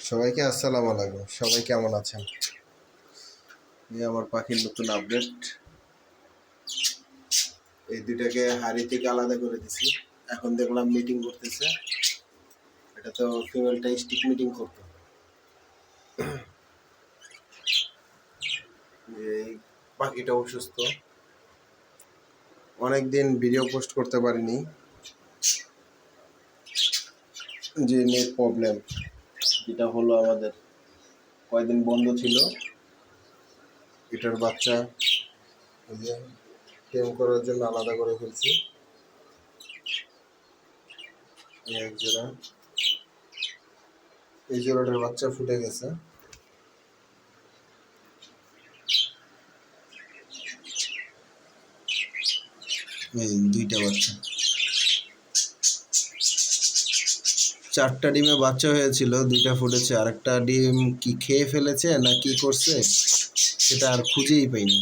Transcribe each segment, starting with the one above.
সবাইকে আসসালামু আলাইকুম। সবাই কেমন আছেন? এই আমার পাখির নতুন আপডেট। এই দুইটাকে হাড়ি থেকে আলাদা করে দিছি। এখন দেখলাম মিটিং করতেছে। এটা তো ফিমেলটা স্টিক মিটিং করতো। এই পাখিটা অসুস্থ, অনেকদিন ভিডিও পোস্ট করতে পারিনি, যে নেট প্রবলেম যেটা হলো আমাদের কয়েকদিন বন্ধ ছিল। এটার বাচ্চা টেম করার জন্য আলাদা করে ফেলছি। এক জোড়া, এই জোড়াটার বাচ্চা ফুটে গেছে। এই দুইটা বাচ্চা, 4টা ডিমে বাচ্চা হয়েছিল, 2টা ফুটেছে। আরেকটা ডিম কি খেয়ে ফেলেছে না কি করছে সেটা আর খুঁজেই পাইনি,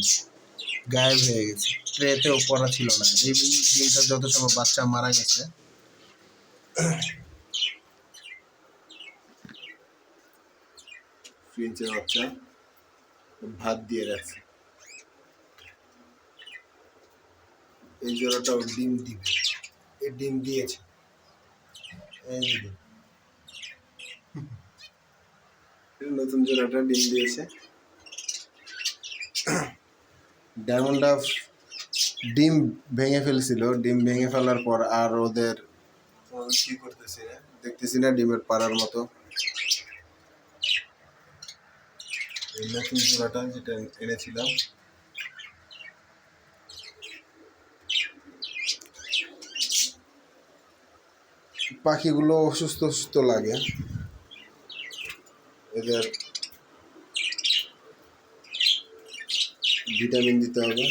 গায়েব হয়ে গেছে। ট্রেতেও পড়া ছিল না। এই ডিমটা যত সময় বাচ্চা মারা গেছে। ফ্রিজে বাচ্চা ভাত দিয়ে রাখছে। এই জোড়াটাও ডিম দিবে, এই ডিম দিয়েছে। এই ডিম নতুন জোড়াটা ডিম দিয়েছে। ডায়মন্ড ডাফ ডিম ভেঙে ফেলছিল। ডিম ভেঙে ফেলার পর আর ওদের কি করতেছি না, দেখতেছি না ডিমের পাড়ার মতো। এই নতুন জোড়াটা যেটা এনেছিলাম, পাখিগুলো অসুস্থ অসুস্থ লাগে। এদের ভিটামিন দিতে হবে।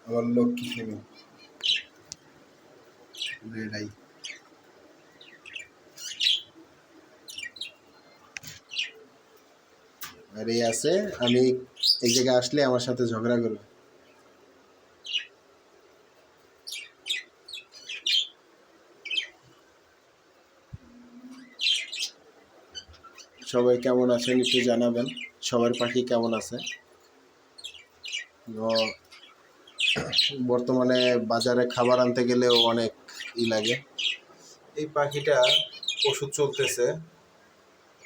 আমার লক্ষ্মী ফেমি রেড আই। আর এই আছে, আমি এই জায়গায় আসলে আমার সাথে ঝগড়া করবে। সবাই কেমন আছেন একটু জানাবেন। সবার পাখি কেমন আছে? বর্তমানে বাজারে খাবার আনতে গেলেও অনেক লাগে। এই পাখিটা ওষুধ চলতেছে,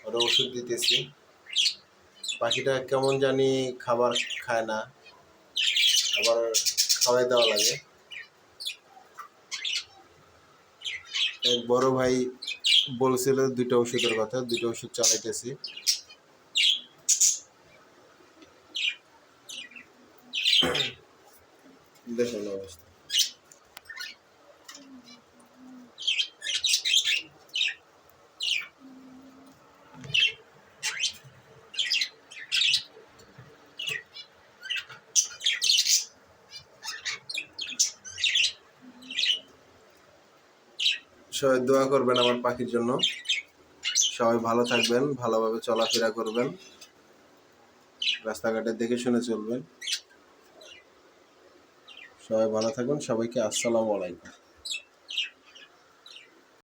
ওরা ওষুধ দিতেছি। পাখিটা কেমন জানি খাবার খায় না, আবার খাওয়াই দেওয়া লাগে। এক বড় ভাই বলছিল 2টা ওষুধের কথা, 2টা ওষুধ চালাইতেছি। দেখুন অবস্থা। সবাই দোয়া করবেন আমার পাখির জন্য। সবাই ভালো থাকবেন, ভালোভাবে চলাফেরা করবেন, রাস্তাঘাটে দেখে শুনে চলবেন। সবাই ভালো থাকবেন। সবাইকে আসসালামু আলাইকুম।